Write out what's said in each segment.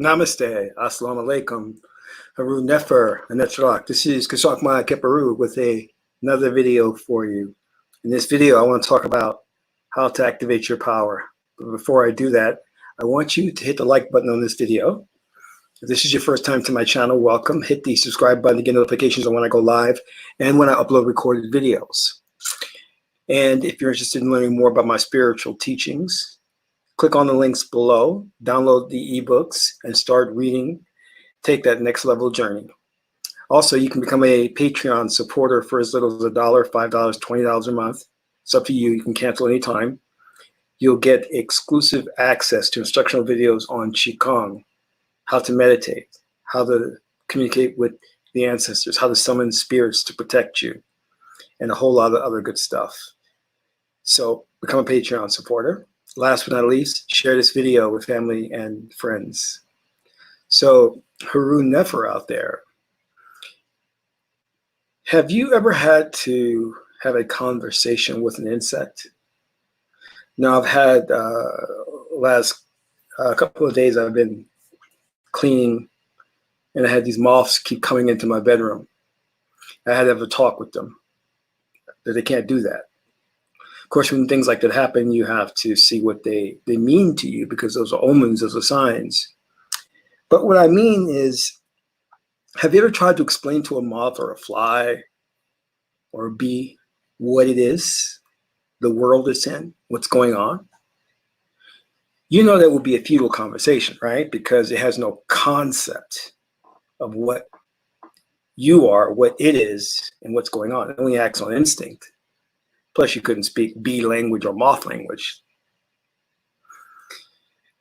Namaste, Assalamu alaikum, Haru Nefer, Anetrak. This is Kashak Maya Keparu with another video for you. In this video, I want to talk about how to activate your power. But before I do that, I want you to hit the like button on this video. If this is your first time to my channel, welcome. Hit the subscribe button to get notifications on when I go live and when I upload recorded videos. And if you're interested in learning more about my spiritual teachings, click on the links below, download the ebooks, and start reading. Take that next level journey. Also, you can become a Patreon supporter for as little as $1, $5, $20 a month. It's up to you. You can cancel anytime. You'll get exclusive access to instructional videos on Qigong, how to meditate, how to communicate with the ancestors, how to summon spirits to protect you, and a whole lot of other good stuff. So become a Patreon supporter. Last but not least, share this video with family and friends. So, Haru Nefer out there, have you ever had to have a conversation with an insect? Now, I've had last couple of days I've been cleaning, and I had these moths keep coming into my bedroom. I had to have a talk with them that they can't do that. Of course, when things like that happen, you have to see what they mean to you, because those are omens, those are signs. But what I mean is, have you ever tried to explain to a moth or a fly or a bee what it is, the world it's in, what's going on? You know that would be a futile conversation, right? Because it has no concept of what you are, what it is, and what's going on. It only acts on instinct. Plus, you couldn't speak bee language or moth language.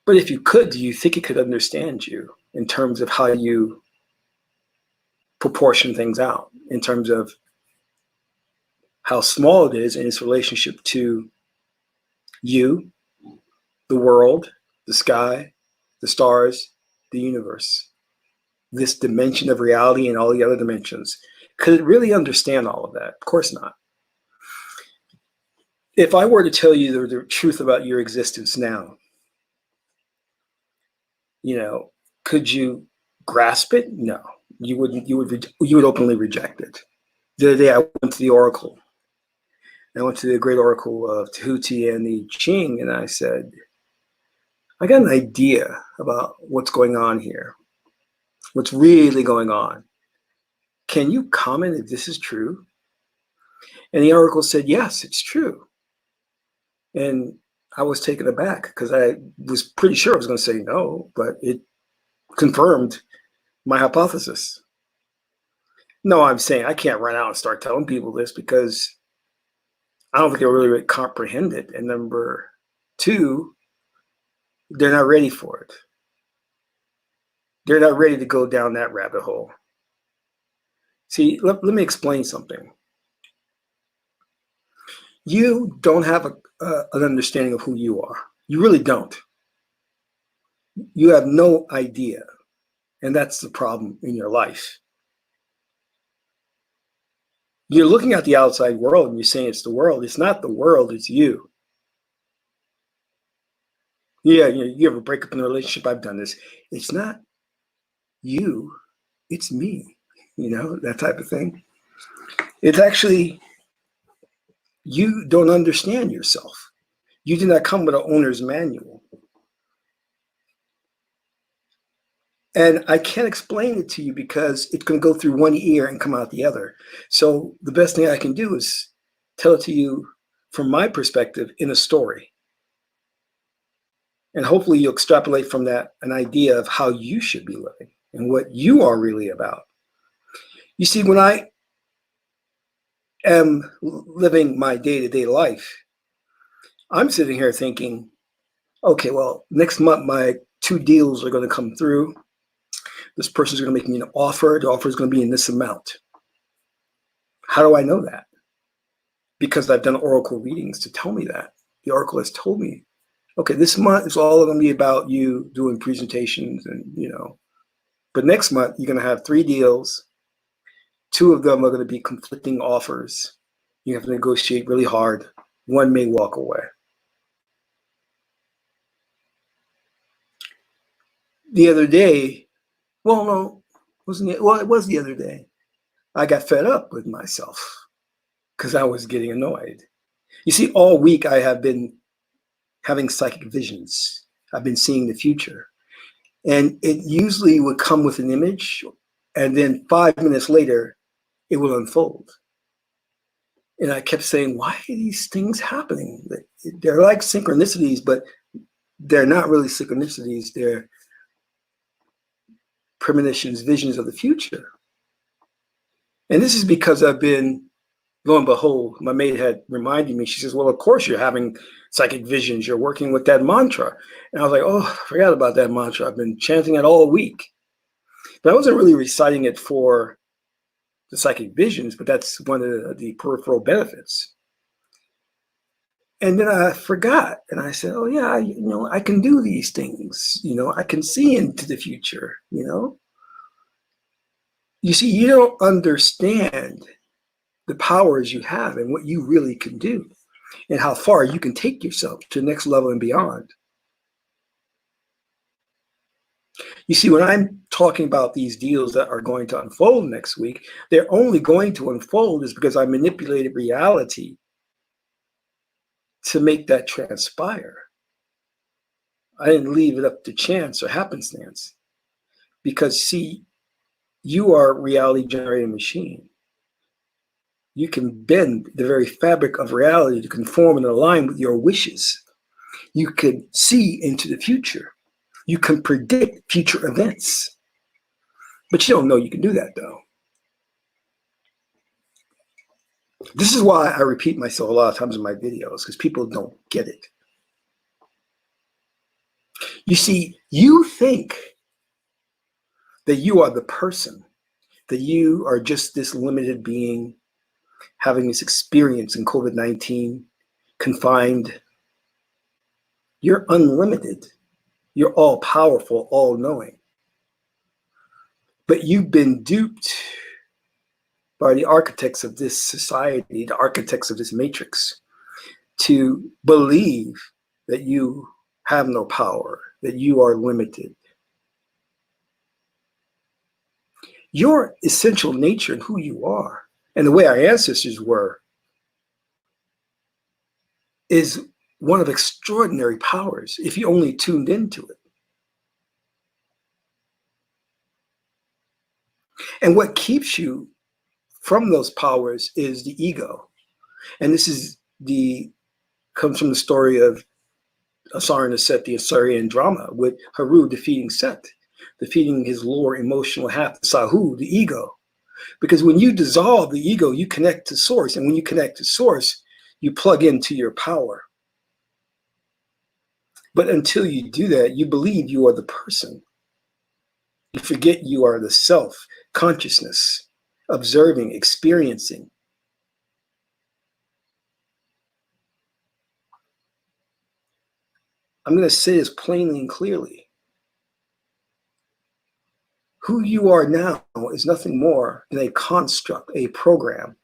But if you could, do you think it could understand you in terms of how you proportion things out, in terms of how small it is in its relationship to you, the world, the sky, the stars, the universe, this dimension of reality and all the other dimensions? Could it really understand all of that? Of course not. If I were to tell you the truth about your existence now, could you grasp it? No, you wouldn't. You would openly reject it. The other day, I went to the oracle. I went to the great oracle of Tahuti and the i-ching, and I said, I got an idea about what's going on here. What's really going on? Can you comment if this is true? And the oracle said, yes, it's true. And I was taken aback, because I was pretty sure I was going to say no, but it confirmed my hypothesis. No, I'm saying I can't run out and start telling people this, because I don't think they'll really comprehend it. And number two, they're not ready for it. They're not ready to go down that rabbit hole. See, let me explain something. You don't have an understanding of who you are. You really don't. You have no idea. And that's the problem in your life. You're looking at the outside world and you're saying it's the world. It's not the world, it's you. Yeah, you ever break up in a relationship? I've done this. It's not you, it's me. That type of thing. It's actually, you don't understand yourself. You do not come with an owner's manual. And I can't explain it to you, because it's going to go through one ear and come out the other. So the best thing I can do is tell it to you from my perspective in a story. And hopefully you'll extrapolate from that an idea of how you should be living and what you are really about. You see, when I am living my day-to-day life, I'm sitting here thinking, okay, well, next month my 2 deals are going to come through. This person's going to make me an offer. The offer is going to be in this amount. How do I know that? Because I've done oracle readings to tell me that. The oracle has told me, okay, this month is all going to be about you doing presentations and, but next month you're going to have 3 deals. 2 of them are going to be conflicting offers. You have to negotiate really hard. 1 may walk away. the other day, well, no, wasn't it? Well, it was the other day. I got fed up with myself because I was getting annoyed. You see, all week I have been having psychic visions. I've been seeing the future. And it usually would come with an image, and then 5 minutes later, it will unfold. And I kept saying, why are these things happening? They're like synchronicities, but they're not really synchronicities. They're premonitions, visions of the future. And this is because I've been, lo and behold, my maid had reminded me, she says, well, of course you're having psychic visions. You're working with that mantra. And I was like, oh, I forgot about that mantra. I've been chanting it all week. But I wasn't really reciting it for the psychic visions, but that's one of the peripheral benefits. And then I forgot, and I said, oh yeah, I can do these things. I can see into the future. You see, you don't understand the powers you have and what you really can do and how far you can take yourself to the next level and beyond. You see, when I'm talking about these deals that are going to unfold next week, they're only going to unfold is because I manipulated reality to make that transpire. I didn't leave it up to chance or happenstance because, see, you are a reality generating machine. You can bend the very fabric of reality to conform and align with your wishes. You can see into the future. You can predict future events. But you don't know you can do that, though. This is why I repeat myself a lot of times in my videos, because people don't get it. You see, you think that you are the person, that you are just this limited being having this experience in COVID-19, confined. You're unlimited. You're all powerful, all knowing. But you've been duped by the architects of this society, the architects of this matrix, to believe that you have no power, that you are limited. Your essential nature and who you are, and the way our ancestors were, is one of extraordinary powers if you only tuned into it. And what keeps you from those powers is the ego. And this comes from the story of Asar and Set, the Assyrian drama, with Haru defeating Set, defeating his lower emotional half, Sahu, the ego. Because when you dissolve the ego, you connect to source. And when you connect to source, you plug into your power. But until you do that, you believe you are the person. You forget you are the self, consciousness, observing, experiencing. I'm going to say this plainly and clearly. Who you are now is nothing more than a construct, a program.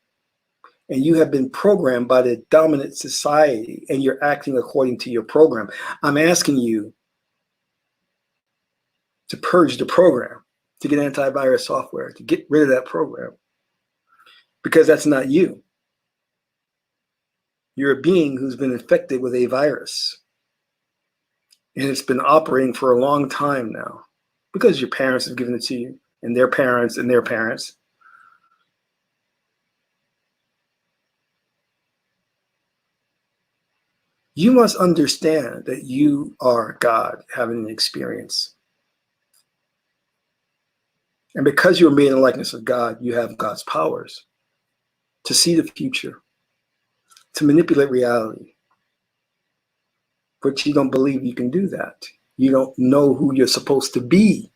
And you have been programmed by the dominant society, and you're acting according to your program. I'm asking you to purge the program, to get antivirus software, to get rid of that program, because that's not you. You're a being who's been infected with a virus, and it's been operating for a long time now, because your parents have given it to you, and their parents and their parents. You must understand that you are God having an experience. And because you're made in the likeness of God, you have God's powers to see the future, to manipulate reality. But you don't believe you can do that. You don't know who you're supposed to be.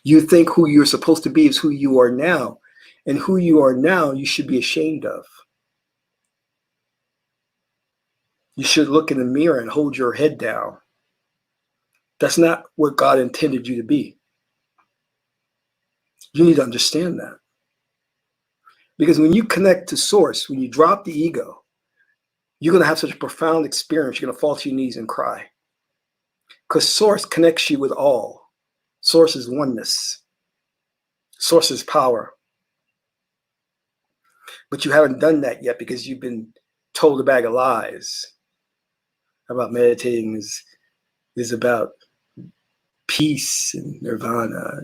You think who you're supposed to be is who you are now. And who you are now, you should be ashamed of. You should look in the mirror and hold your head down. That's not what God intended you to be. You need to understand that. Because when you connect to source, when you drop the ego, you're going to have such a profound experience. You're going to fall to your knees and cry. Because source connects you with all. Source is oneness. Source is power. But you haven't done that yet because you've been told a bag of lies about meditating is about peace and nirvana.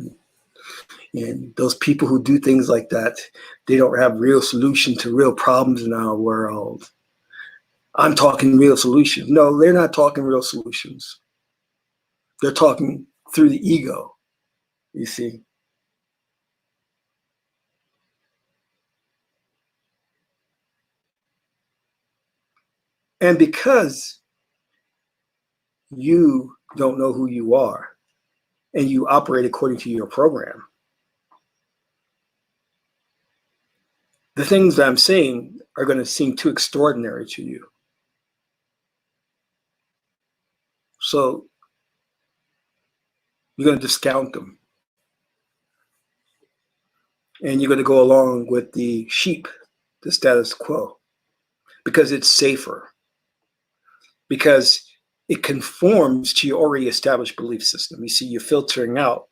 And those people who do things like that, they don't have real solution to real problems in our world. I'm talking real solutions. No, they're not talking real solutions. They're talking through the ego, you see. And because you don't know who you are and you operate according to your program, the things that I'm saying are going to seem too extraordinary to you. So you're going to discount them. And you're going to go along with the sheep, the status quo, because it's safer, because it conforms to your already established belief system. You see, you're filtering out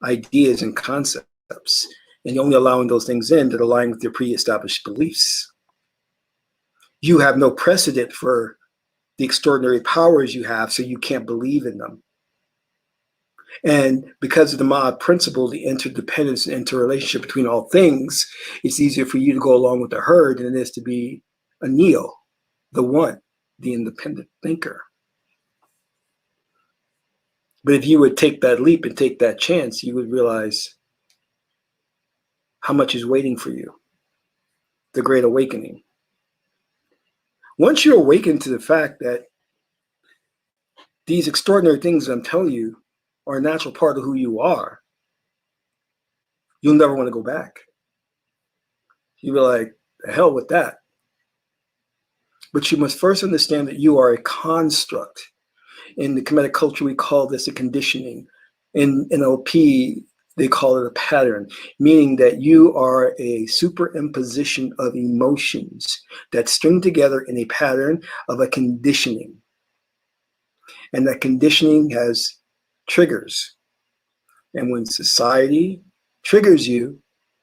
ideas and concepts, and you're only allowing those things in that align with your pre-established beliefs. You have no precedent for the extraordinary powers you have, so you can't believe in them. And because of the Ma'at principle, the interdependence and interrelationship between all things, it's easier for you to go along with the herd than it is to be a neo, the one, the independent thinker. But if you would take that leap and take that chance, you would realize how much is waiting for you, the Great Awakening. Once you awaken to the fact that these extraordinary things I'm telling you are a natural part of who you are, you'll never want to go back. You'll be like, the hell with that. But you must first understand that you are a construct. In the Kemetic culture, we call this a conditioning. In NLP, they call it a pattern, meaning that you are a superimposition of emotions that string together in a pattern of a conditioning. And that conditioning has triggers. And when society triggers you,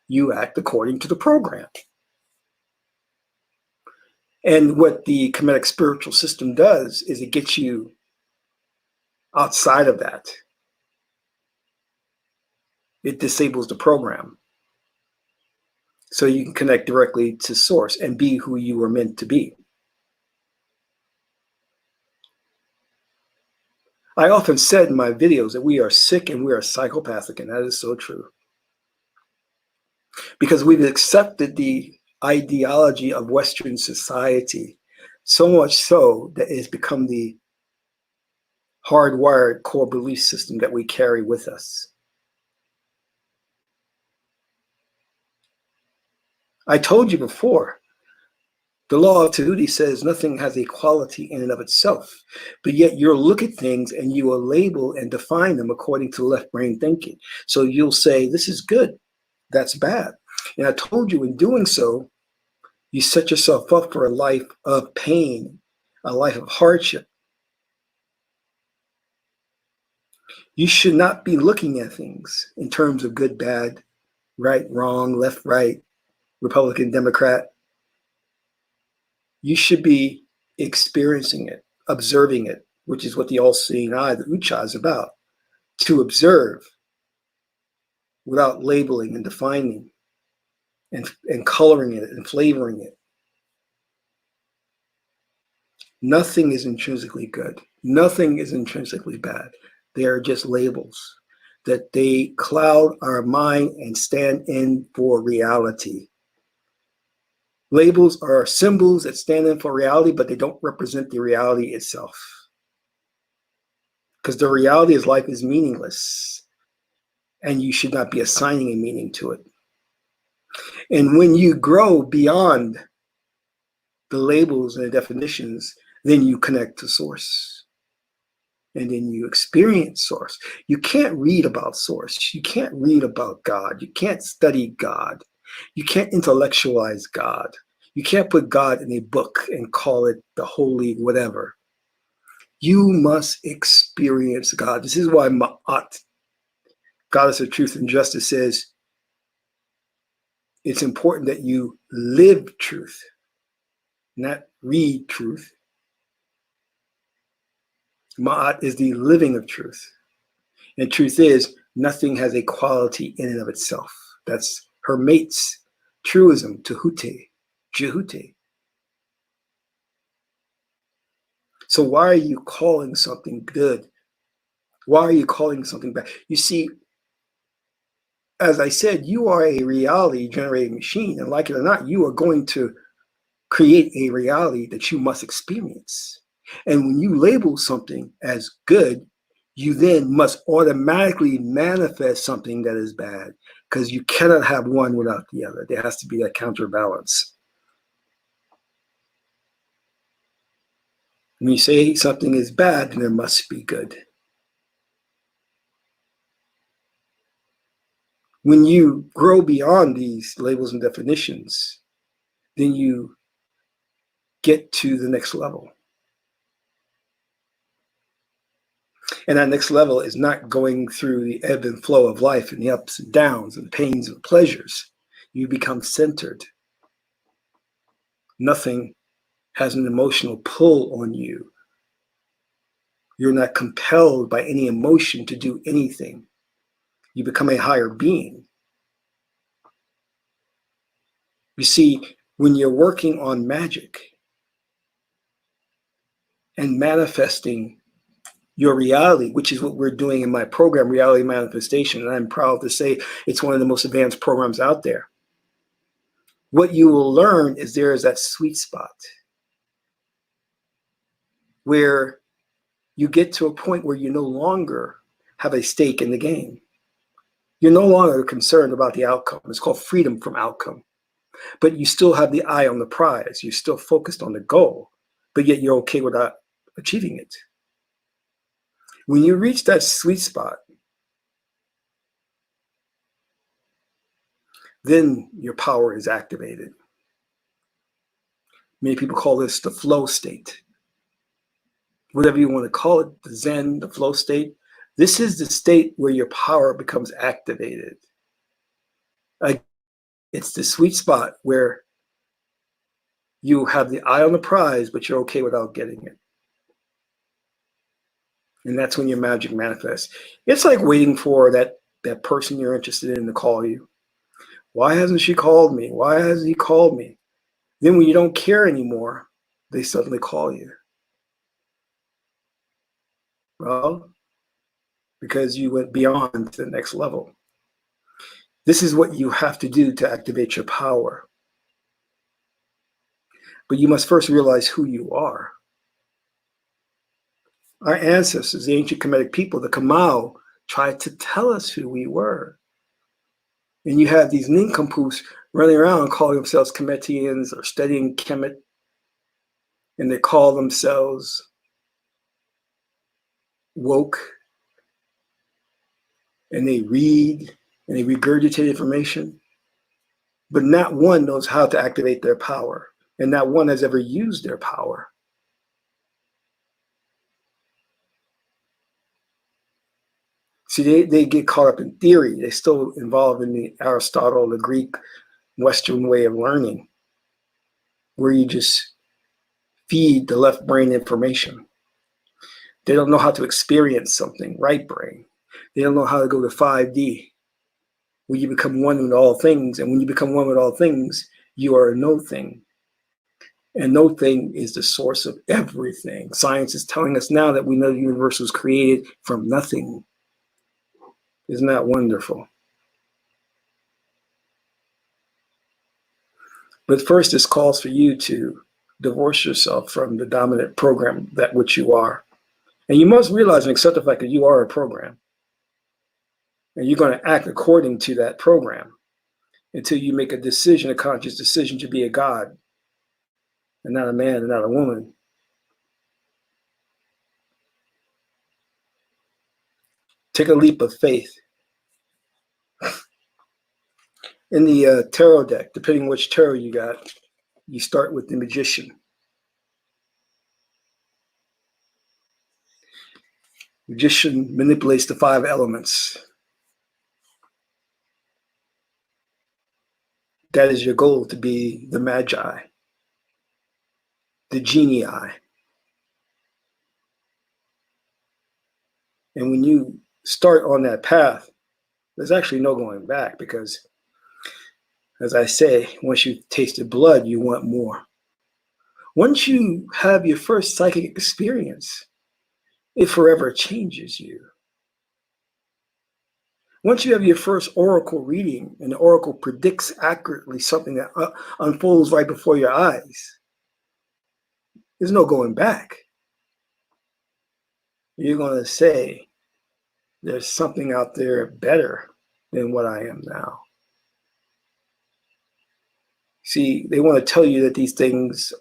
you act according to the program. And what the Kemetic spiritual system does is it gets you outside of that. It disables the program. So you can connect directly to source and be who you were meant to be. I often said in my videos that we are sick and we are psychopathic, and that is so true. Because we've accepted the ideology of Western society, so much so that it's become the hardwired core belief system that we carry with us. I told you before, the law of Tahuti says nothing has a quality in and of itself, but yet you'll look at things and you will label and define them according to left brain thinking. So you'll say, this is good, that's bad. And I told you in doing so, you set yourself up for a life of pain, a life of hardship. You should not be looking at things in terms of good, bad, right, wrong, left, right, Republican, Democrat. You should be experiencing it, observing it, which is what the all-seeing eye, the Ucha, is about. To observe without labeling and defining and coloring it and flavoring it. Nothing is intrinsically good. Nothing is intrinsically bad. They are just labels that they cloud our mind and stand in for reality. Labels are symbols that stand in for reality, but they don't represent the reality itself. Because the reality is life is meaningless, and you should not be assigning a meaning to it. And when you grow beyond the labels and the definitions, then you connect to source. And then you experience source. You can't read about source. You can't read about God. You can't study God. You can't intellectualize God. You can't put God in a book and call it the holy whatever. You must experience God. This is why Ma'at Goddess of Truth and Justice, says it's important that you live truth, not read truth. Ma'at is the living of truth. And truth is, nothing has a quality in and of itself. That's her mate's truism, Tehute, Jehute. So why are you calling something good? Why are you calling something bad? You see, as I said, you are a reality generating machine, and like it or not, you are going to create a reality that you must experience. And when you label something as good, you then must automatically manifest something that is bad, because you cannot have one without the other. There has to be that counterbalance. When you say something is bad, then there must be good. When you grow beyond these labels and definitions, then you get to the next level. And that next level is not going through the ebb and flow of life and the ups and downs and pains and pleasures. You become centered. Nothing has an emotional pull on you. You're not compelled by any emotion to do anything. You become a higher being. You see, when you're working on magic and manifesting your reality, which is what we're doing in my program, Reality Manifestation, and I'm proud to say it's one of the most advanced programs out there. What you will learn is there is that sweet spot where you get to a point where you no longer have a stake in the game. You're no longer concerned about the outcome. It's called freedom from outcome. But you still have the eye on the prize. You're still focused on the goal, but yet you're okay without achieving it. When you reach that sweet spot, then your power is activated. Many people call this the flow state. Whatever you want to call it, the Zen, the flow state. This is the state where your power becomes activated. It's the sweet spot where you have the eye on the prize, but you're okay without getting it. And that's when your magic manifests. It's like waiting for that person you're interested in to call you. Why hasn't she called me? Why hasn't he called me? Then when you don't care anymore, they suddenly call you. Well, because you went beyond to the next level. This is what you have to do to activate your power. But you must first realize who you are. Our ancestors, the ancient Kemetic people, the Kamau, tried to tell us who we were. And you have these nincompoops running around calling themselves Kemetians or studying Kemet, and they call themselves woke, and they read and they regurgitate information, but not one knows how to activate their power, and not one has ever used their power. See, they get caught up in theory. They're still involved in the Aristotle, the Greek, Western way of learning, where you just feed the left brain information. They don't know how to experience something, right brain. They don't know how to go to 5D, where you become one with all things. And when you become one with all things, you are a no thing. And no thing is the source of everything. Science is telling us now that we know the universe was created from nothing. Isn't that wonderful? But first, this calls for you to divorce yourself from the dominant program that which you are. And you must realize and accept the fact that you are a program. And you're going to act according to that program until you make a decision, a conscious decision to be a God and not a man and not a woman. Take a leap of faith. In the tarot deck, depending on which tarot you got, you start with the Magician. Magician manipulates the 5 elements. That is your goal, to be the magi, the genii. And when you start on that path, there's actually no going back, because, as I say, once you've tasted blood, you want more. Once you have your first psychic experience, it forever changes you. Once you have your first oracle reading, and the oracle predicts accurately something that unfolds right before your eyes, there's no going back. You're going to say, there's something out there better than what I am now. See, they want to tell you that these things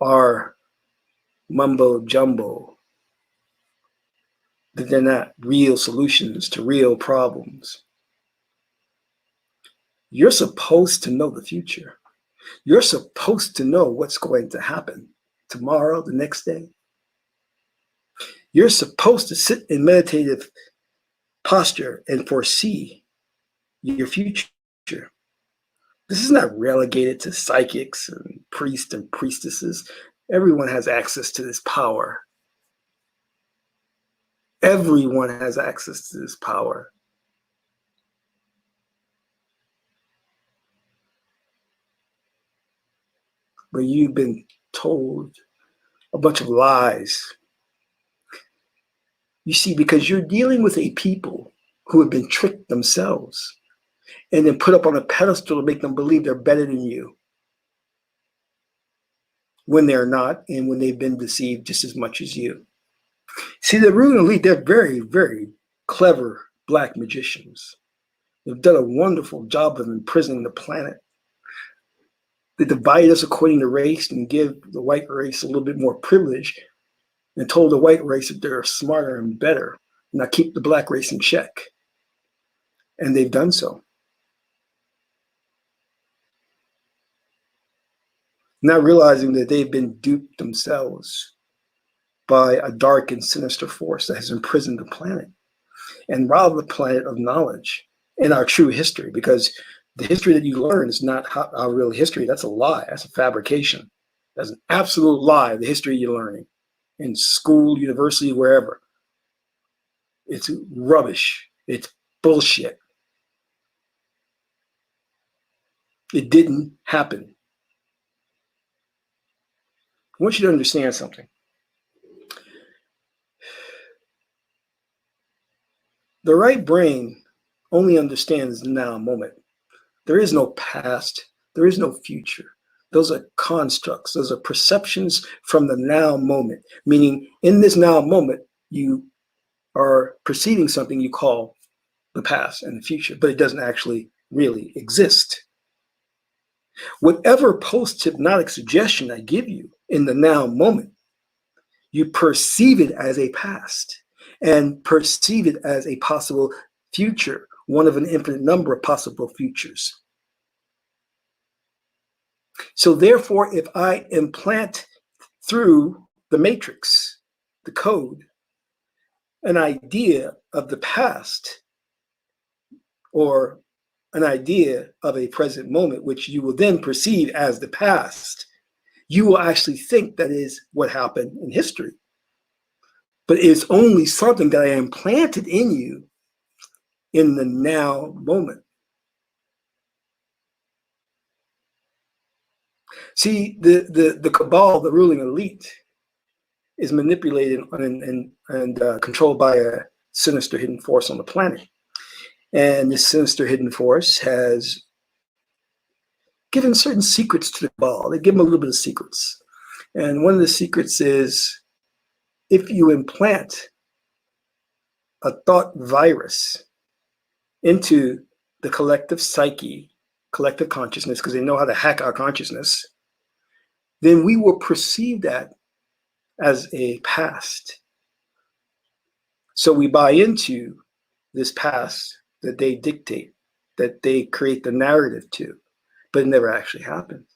are mumbo jumbo, that they're not real solutions to real problems. You're supposed to know the future. You're supposed to know what's going to happen tomorrow, the next day. You're supposed to sit in meditative posture and foresee your future. This is not relegated to psychics and priests and priestesses. Everyone has access to this power. Everyone has access to this power. But you've been told a bunch of lies. You see, because you're dealing with a people who have been tricked themselves and then put up on a pedestal to make them believe they're better than you, when they're not, and when they've been deceived just as much as you. See, the ruling elite, they're very, very clever black magicians. They've done a wonderful job of imprisoning the planet. They divide us according to race and give the white race a little bit more privilege, and told the white race that they're smarter and better, and now keep the black race in check. And they've done so. Not realizing that they've been duped themselves by a dark and sinister force that has imprisoned the planet and robbed the planet of knowledge and our true history, because the history that you learn is not our real history. That's a lie. That's a fabrication. That's an absolute lie, the history you're learning in school, university, wherever. It's rubbish. It's bullshit. It didn't happen. I want you to understand something. The right brain only understands the now moment. There is no past. There is no future. Those are constructs. Those are perceptions from the now moment, meaning in this now moment, you are perceiving something you call the past and the future, but it doesn't actually really exist. Whatever post-hypnotic suggestion I give you in the now moment, you perceive it as a past and perceive it as a possible future, one of an infinite number of possible futures. So therefore, if I implant through the matrix, the code, an idea of the past, or an idea of a present moment, which you will then perceive as the past, you will actually think that is what happened in history. But it's only something that I implanted in you in the now moment. See, the cabal, the ruling elite, is manipulated and controlled by a sinister hidden force on the planet. And this sinister hidden force has given certain secrets to the cabal. They give them a little bit of secrets. And one of the secrets is, if you implant a thought virus into the collective psyche, collective consciousness, because they know how to hack our consciousness, then we will perceive that as a past. So we buy into this past that they dictate, that they create the narrative to, but it never actually happens.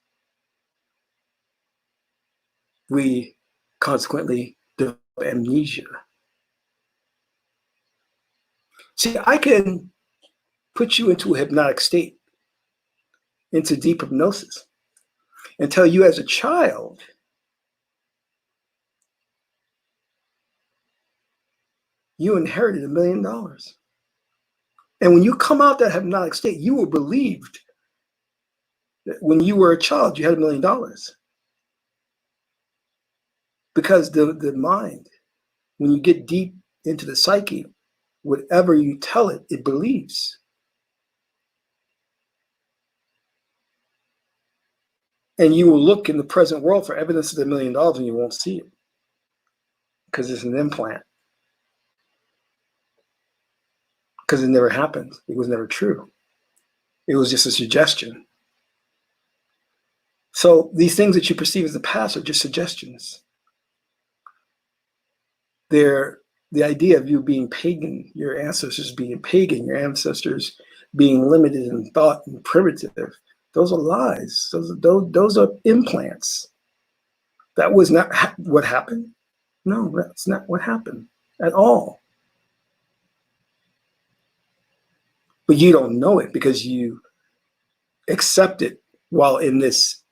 We consequently develop amnesia. See, I can put you into a hypnotic state into deep hypnosis and tell you as a child you inherited $1 million. And when you come out that hypnotic state, you were believed that when you were a child, you had $1 million. Because the mind, when you get deep into the psyche, whatever you tell it, it believes. And you will look in the present world for evidence of the $1 million and you won't see it. Because it's an implant. Because it never happened. It was never true. It was just a suggestion. So these things that you perceive as the past are just suggestions. They're the idea of you being pagan, your ancestors being pagan, your ancestors being limited in thought and primitive. Those are lies. Those are implants. That was not what happened. No, that's not what happened at all. But you don't know it because you accept it while in this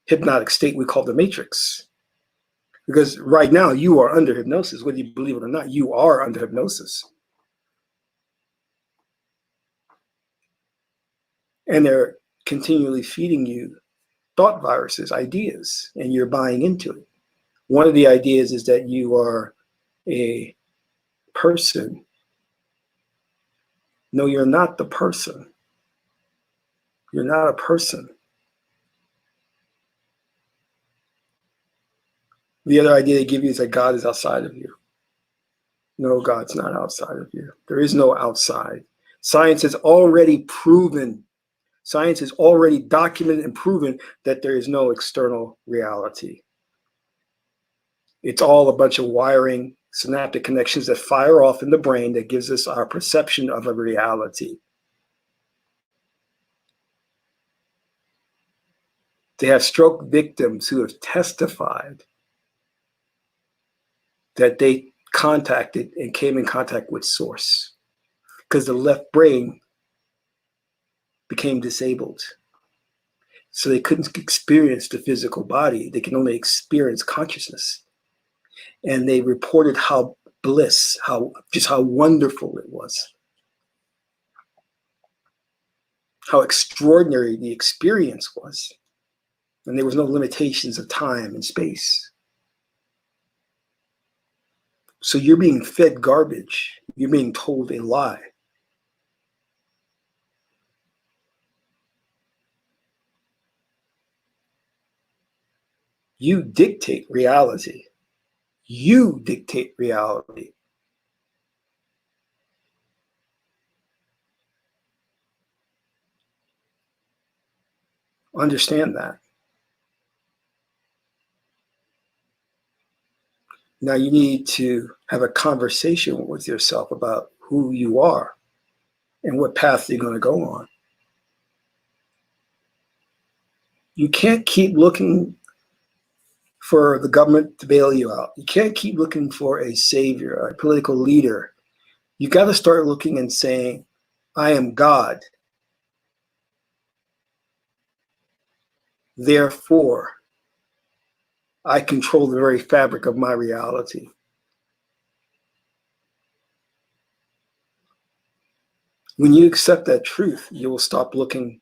hypnotic state we call the matrix. Because right now you are under hypnosis, whether you believe it or not, you are under hypnosis. And they're continually feeding you thought viruses, ideas, and you're buying into it. One of the ideas is that you are a person. No, you're not the person. You're not a person. The other idea they give you is that God is outside of you. No, God's not outside of you. There is no outside. Science has already proven, science has already documented and proven that there is no external reality. It's all a bunch of wiring, synaptic connections that fire off in the brain that gives us our perception of a reality. They have stroke victims who have testified that they contacted and came in contact with source because the left brain became disabled. So they couldn't experience the physical body. They can only experience consciousness. And they reported how bliss, just how wonderful it was. How extraordinary the experience was. And there was no limitations of time and space. So you're being fed garbage. You're being told a lie. You dictate reality. You dictate reality. Understand that. Now you need to have a conversation with yourself about who you are and what path you're going to go on. You can't keep looking for the government to bail you out. You can't keep looking for a savior, a political leader. You got to start looking and saying, I am God. Therefore, I control the very fabric of my reality. When you accept that truth, you will stop looking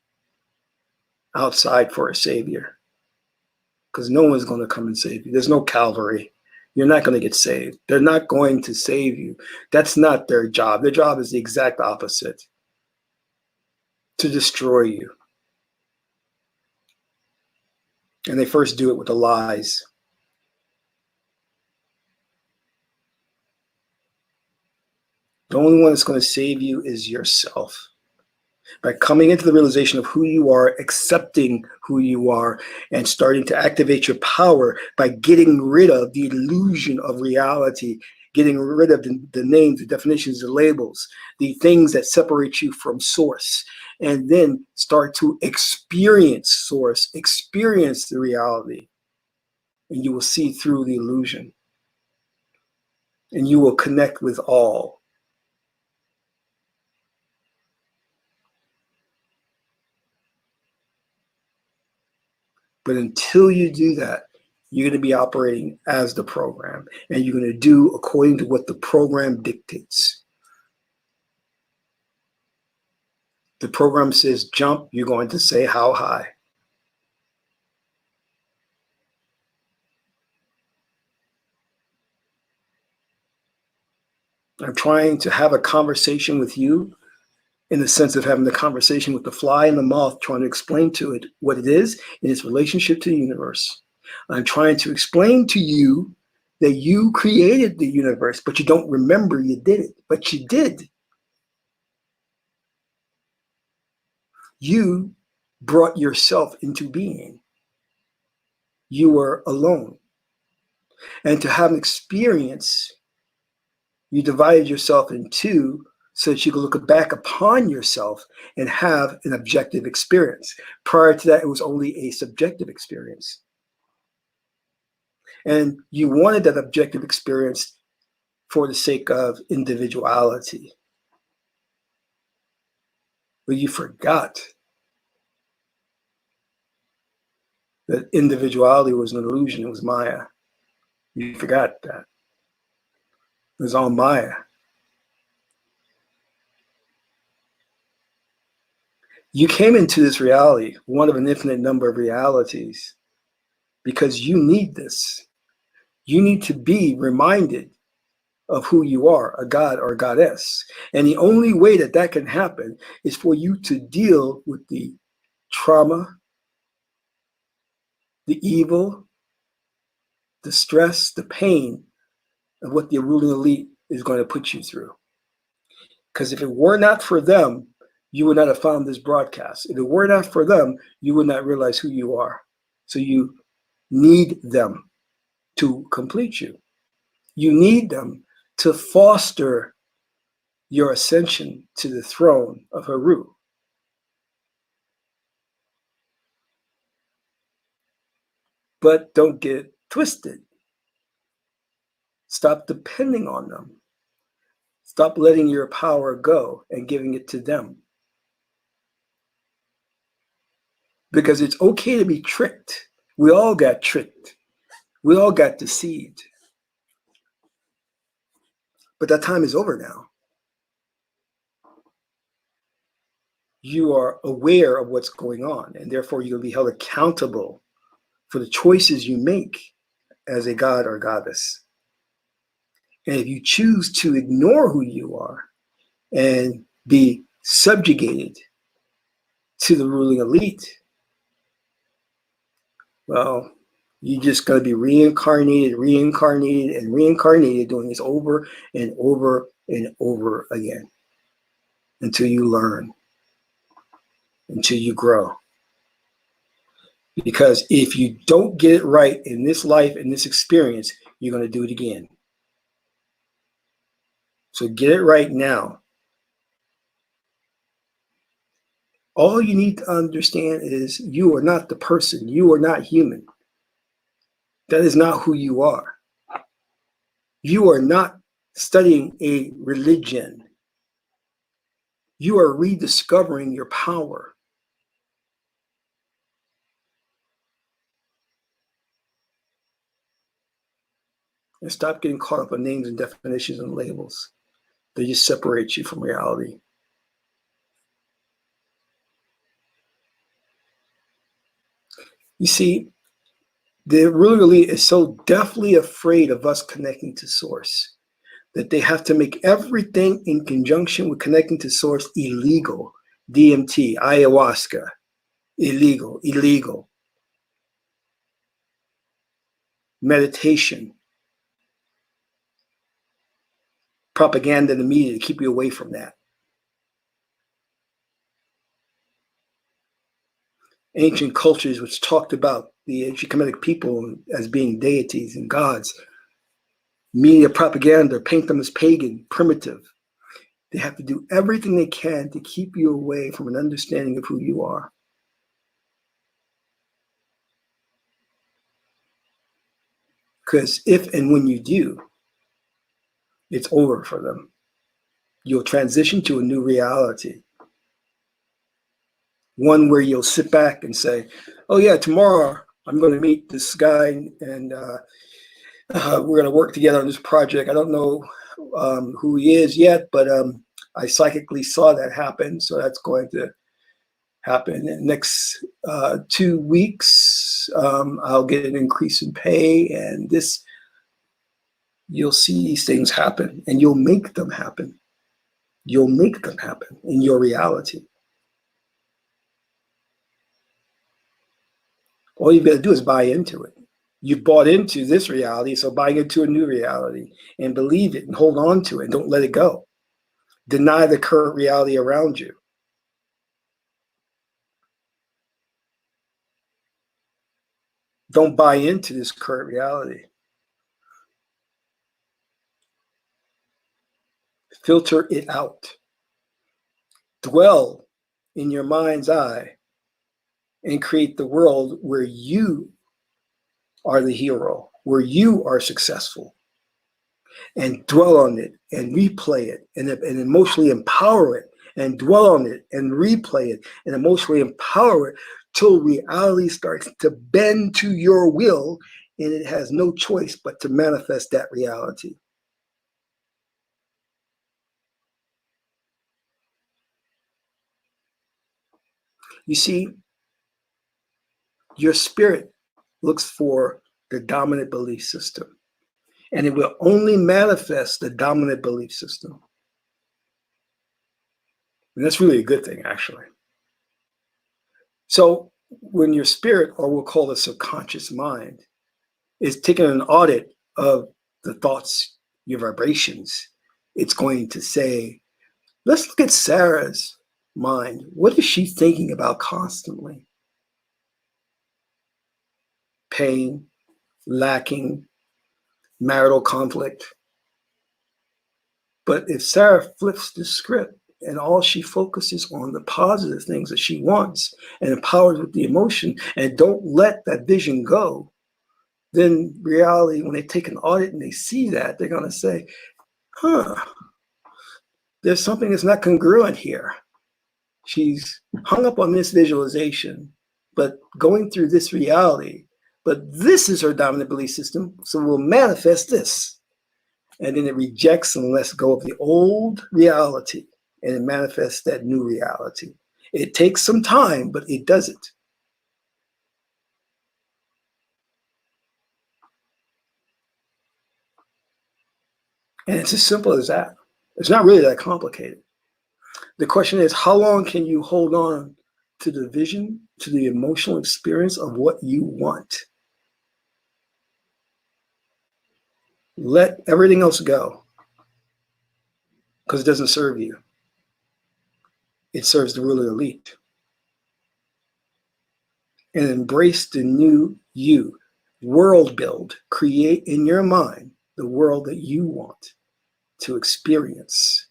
outside for a savior because no one's going to come and save you. There's no Calvary. You're not going to get saved. They're not going to save you. That's not their job. Their job is the exact opposite, to destroy you. And they first do it with the lies. The only one that's going to save you is yourself. By coming into the realization of who you are, accepting who you are, and starting to activate your power by getting rid of the illusion of reality, getting rid of the names, the definitions, the labels, the things that separate you from source, and then start to experience source, experience the reality, and you will see through the illusion, and you will connect with all. But until you do that, you're going to be operating as the program, and you're going to do according to what the program dictates. The program says jump, you're going to say how high. I'm trying to have a conversation with you in the sense of having the conversation with the fly and the moth, trying to explain to it what it is in its relationship to the universe. I'm trying to explain to you that you created the universe, but you don't remember you did it, but you did. You brought yourself into being. You were alone. And to have an experience, you divided yourself in two so that you could look back upon yourself and have an objective experience. Prior to that, it was only a subjective experience. And you wanted that objective experience for the sake of individuality. But you forgot that individuality was an illusion. It was Maya. You forgot that. It was all Maya. You came into this reality, one of an infinite number of realities, because you need this. You need to be reminded of who you are, a god or a goddess. And the only way that that can happen is for you to deal with the trauma, the evil, the stress, the pain of what the ruling elite is going to put you through. Because if it were not for them, you would not have found this broadcast. If it were not for them, you would not realize who you are. So you need them to complete you. You need them to foster your ascension to the throne of Haru. But don't get twisted. Stop depending on them. Stop letting your power go and giving it to them. Because it's okay to be tricked. We all got tricked. We all got deceived. But that time is over now. You are aware of what's going on, and therefore you'll be held accountable for the choices you make as a god or goddess. And if you choose to ignore who you are and be subjugated to the ruling elite, well, you're just going to be reincarnated, doing this over and over and over again until you learn, until you grow. Because if you don't get it right in this life, in this experience, you're going to do it again. So get it right now. All you need to understand is you are not the person. You are not human. That is not who you are. You are not studying a religion. You are rediscovering your power. And stop getting caught up on names and definitions and labels. They just separate you from reality. You see, the ruling elite is so deathly afraid of us connecting to source that they have to make everything in conjunction with connecting to source illegal. DMT, ayahuasca, illegal. Meditation, propaganda in the media to keep you away from that. Ancient cultures which talked about the ancient Kemetic people as being deities and gods. Media propaganda paint them as pagan, primitive. They have to do everything they can to keep you away from an understanding of who you are. Because if and when you do, it's over for them. You'll transition to a new reality. One where you'll sit back and say, oh yeah, tomorrow I'm going to meet this guy, and we're going to work together on this project. I don't know who he is yet, but I psychically saw that happen. So that's going to happen in the next 2 weeks. I'll get an increase in pay, and you'll see these things happen, and you'll make them happen. You'll make them happen in your reality. All you've got to do is buy into it. You've bought into this reality, so buy into a new reality and believe it and hold on to it and don't let it go. Deny the current reality around you. Don't buy into this current reality. Filter it out. Dwell in your mind's eye and create the world where you are the hero, where you are successful, and dwell on it and replay it and emotionally empower it and dwell on it and replay it and emotionally empower it till reality starts to bend to your will and it has no choice but to manifest that reality. You see, your spirit looks for the dominant belief system, and it will only manifest the dominant belief system. And that's really a good thing, actually. So when your spirit, or we'll call it subconscious mind, is taking an audit of the thoughts, your vibrations, it's going to say, let's look at Sarah's mind. What is she thinking about constantly? Pain, lacking, marital conflict. But if Sarah flips the script and all she focuses on the positive things that she wants and empowers with the emotion and don't let that vision go, then reality, when they take an audit and they see that, they're going to say, there's something that's not congruent here. She's hung up on this visualization, but going through this reality, but this is her dominant belief system, so we'll manifest this. And then it rejects and lets go of the old reality and it manifests that new reality. It takes some time, but it does it. And it's as simple as that. It's not really that complicated. The question is, how long can you hold on to the vision, to the emotional experience of what you want? Let everything else go because it doesn't serve you. It serves the ruling elite. And embrace the new you. World build. Create in your mind the world that you want to experience.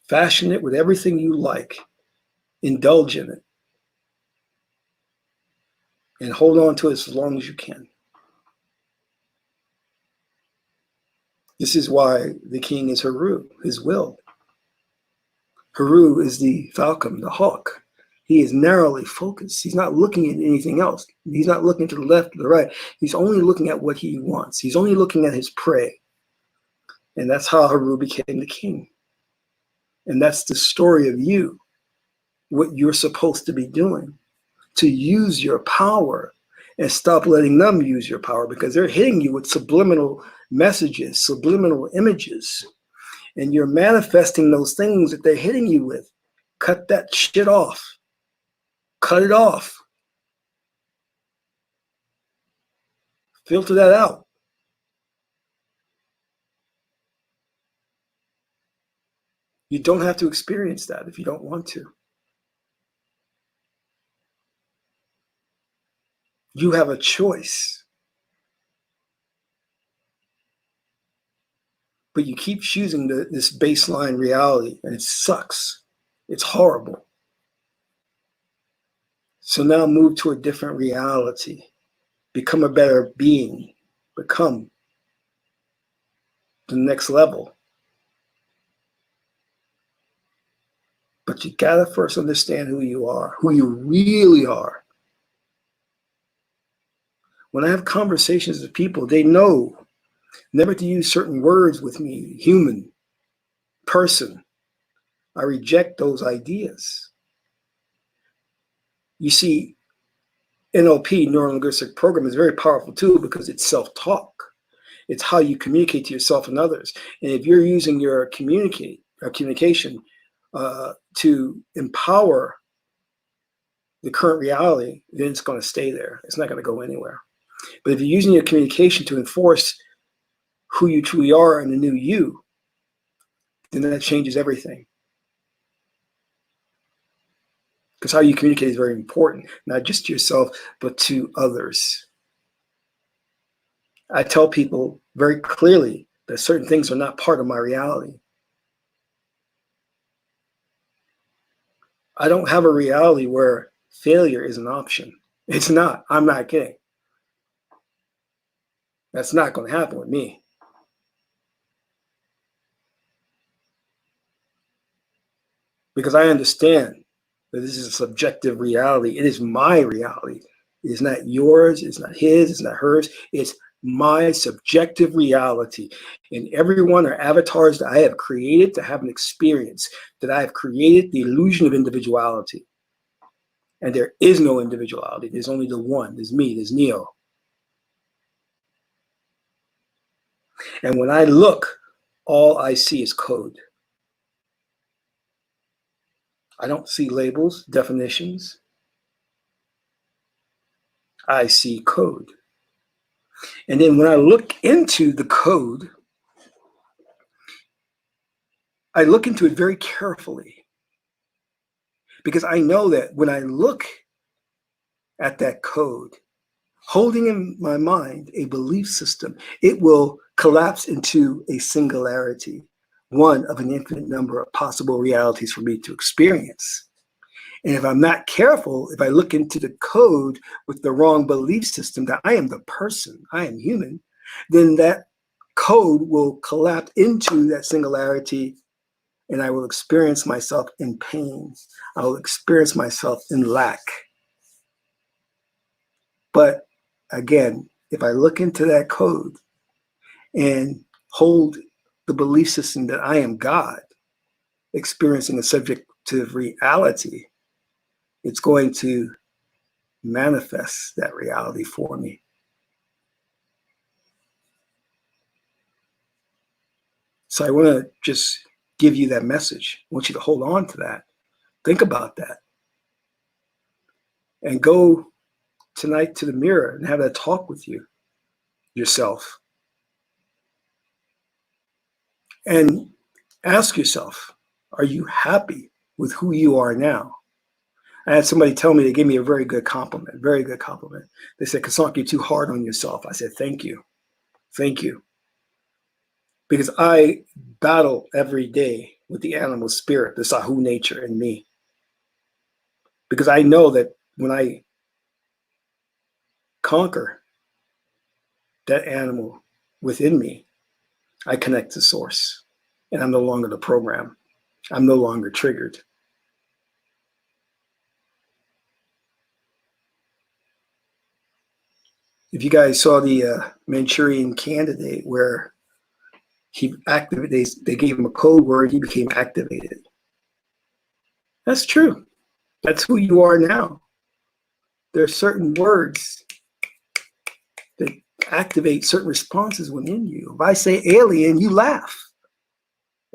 Fashion it with everything you like. Indulge in it. And hold on to it as long as you can. This is why the king is Haru, his will. Haru is the falcon, the hawk. He is narrowly focused. He's not looking at anything else. He's not looking to the left or the right. He's only looking at what he wants. He's only looking at his prey. And that's how Haru became the king. And that's the story of you, what you're supposed to be doing, to use your power and stop letting them use your power because they're hitting you with subliminal messages, subliminal images, and you're manifesting those things that they're hitting you with. Cut that shit off. Cut it off. Filter that out. You don't have to experience that if you don't want to. You have a choice. But you keep choosing this baseline reality, and it sucks. It's horrible. So now move to a different reality. Become a better being. Become the next level. But you gotta first understand who you are, who you really are. When I have conversations with people, they know never to use certain words with me, human, person. I reject those ideas. You see, NLP, neuro-linguistic program, is a very powerful tool because it's self-talk. It's how you communicate to yourself and others. And if you're using your communication to empower the current reality, then it's going to stay there. It's not going to go anywhere. But if you're using your communication to enforce who you truly are and the new you, then that changes everything. Because how you communicate is very important, not just to yourself, but to others. I tell people very clearly that certain things are not part of my reality. I don't have a reality where failure is an option. It's not. I'm not kidding. That's not going to happen with me. Because I understand that this is a subjective reality. It is my reality. It is not yours. It's not his. It's not hers. It's my subjective reality. And everyone are avatars that I have created to have an experience, that I have created the illusion of individuality. And there is no individuality. There's only the one. There's me. There's Neo. And when I look, all I see is code. I don't see labels, definitions. I see code. And then when I look into the code, I look into it very carefully. Because I know that when I look at that code, holding in my mind a belief system, it will collapse into a singularity, one of an infinite number of possible realities for me to experience. And if I'm not careful, if I look into the code with the wrong belief system that I am the person, I am human, then that code will collapse into that singularity, and I will experience myself in pain. I will experience myself in lack. But again, if I look into that code and hold the belief system that I am God, experiencing a subjective reality, it's going to manifest that reality for me. So I want to just give you that message. I want you to hold on to that. Think about that. And go tonight to the mirror and have that talk with yourself. And ask yourself, are you happy with who you are now? I had somebody tell me, they gave me a very good compliment, very good compliment. They said, Kasank, you're too hard on yourself. I said, thank you. Thank you. Because I battle every day with the animal spirit, the Sahu nature in me. Because I know that when I conquer that animal within me, I connect to source. And I'm no longer the program. I'm no longer triggered. If you guys saw the Manchurian Candidate, where he activated, they gave him a code word, he became activated. That's true. That's who you are now. There are certain words that activate certain responses within you. If I say alien, you laugh.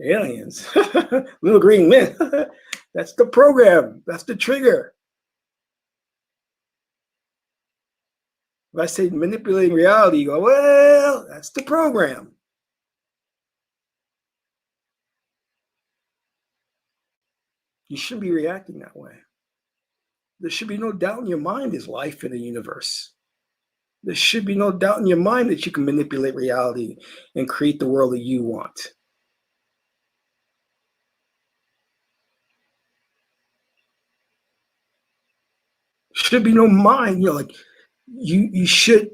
Aliens, little green men. That's the program. That's the trigger. If I say manipulating reality, you go, well, that's the program. You shouldn't be reacting that way. There should be no doubt in your mind there's life in the universe. There should be no doubt in your mind that you can manipulate reality and create the world that you want. Should be no mind, like you should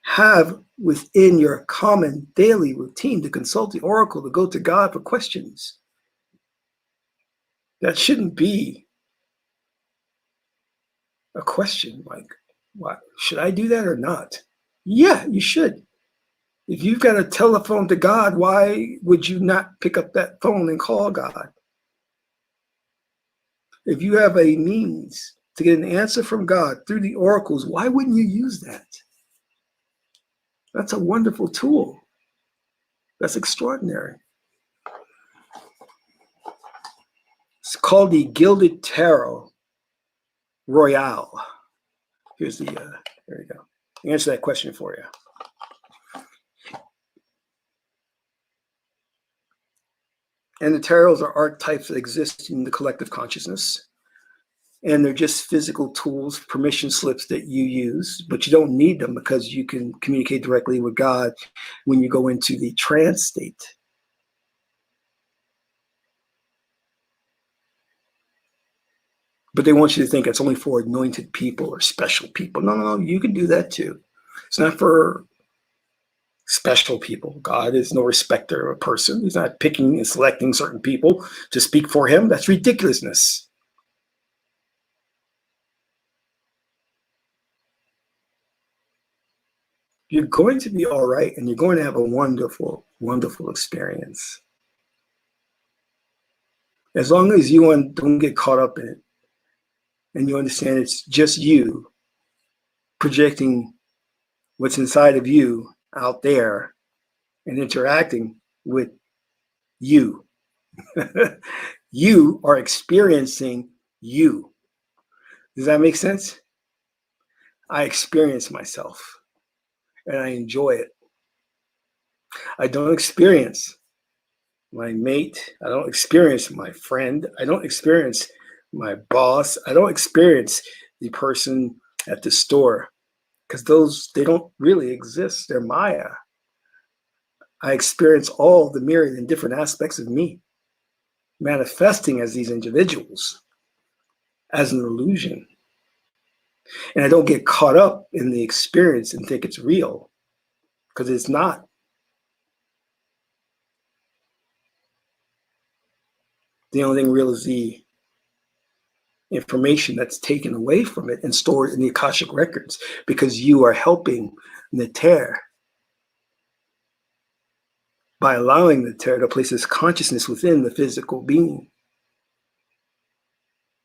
have within your common daily routine to consult the oracle, to go to God for questions. That shouldn't be a question like, what, should I do that or not? Yeah, you should. If you've got a telephone to God, why would you not pick up that phone and call God? If you have a means to get an answer from God through the oracles, why wouldn't you use that? That's a wonderful tool. That's extraordinary. It's called the Gilded Tarot Royale. Here's the, there you go. Answer that question for you. And the tarots are archetypes that exist in the collective consciousness. And they're just physical tools, permission slips that you use, but you don't need them because you can communicate directly with God when you go into the trance state. But they want you to think it's only for anointed people or special people. No, no, you can do that too. It's not for special people. God is no respecter of a person. He's not picking and selecting certain people to speak for him. That's ridiculousness. You're going to be all right, and you're going to have a wonderful, wonderful experience. As long as you don't get caught up in it, and you understand it's just you projecting what's inside of you out there and interacting with you. You are experiencing you. Does that make sense? I experience myself and I enjoy it. I don't experience my mate. I don't experience my friend. I don't experience my boss. I don't experience the person at the store because they don't really exist. They're Maya. I experience all the myriad and different aspects of me manifesting as these individuals, as an illusion. And I don't get caught up in the experience and think it's real, because it's not. The only thing real is the information that's taken away from it and stored in the Akashic records, because you are helping Neter by allowing Neter to place his consciousness within the physical being.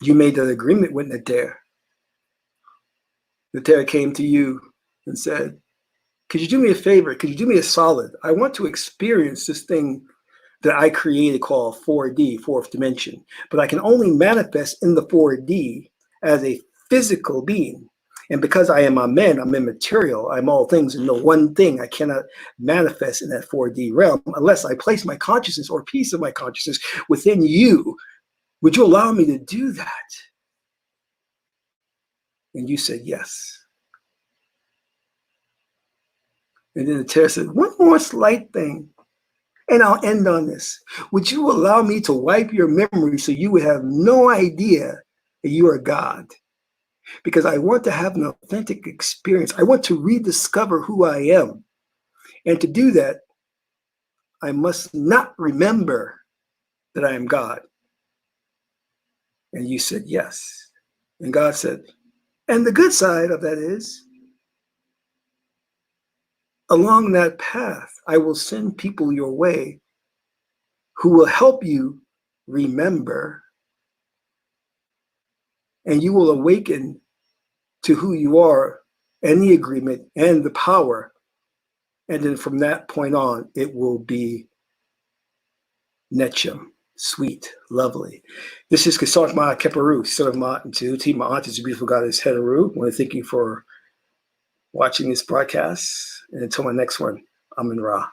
You made that agreement with Neter. Neter came to you and said, could you do me a favor? Could you do me a solid? I want to experience this thing that I created called 4D, fourth dimension, but I can only manifest in the 4D as a physical being. And because I am a man, I'm immaterial, I'm all things and no one thing. I cannot manifest in that 4D realm unless I place my consciousness or piece of my consciousness within you. Would you allow me to do that? And you said yes. And then the Terra said, one more slight thing, and I'll end on this. Would you allow me to wipe your memory so you would have no idea that you are God? Because I want to have an authentic experience. I want to rediscover who I am. And to do that, I must not remember that I am God. And you said yes. And God said, and the good side of that is, along that path, I will send people your way who will help you remember, and you will awaken to who you are and the agreement and the power. And then from that point on, it will be Netchum, sweet, lovely. This is Kasach Ma Keperu, son of Ma and Tuti. My aunt is a beautiful goddess, Heteru. I want to thank you for watching this broadcast. And until my next one, Amun Ra.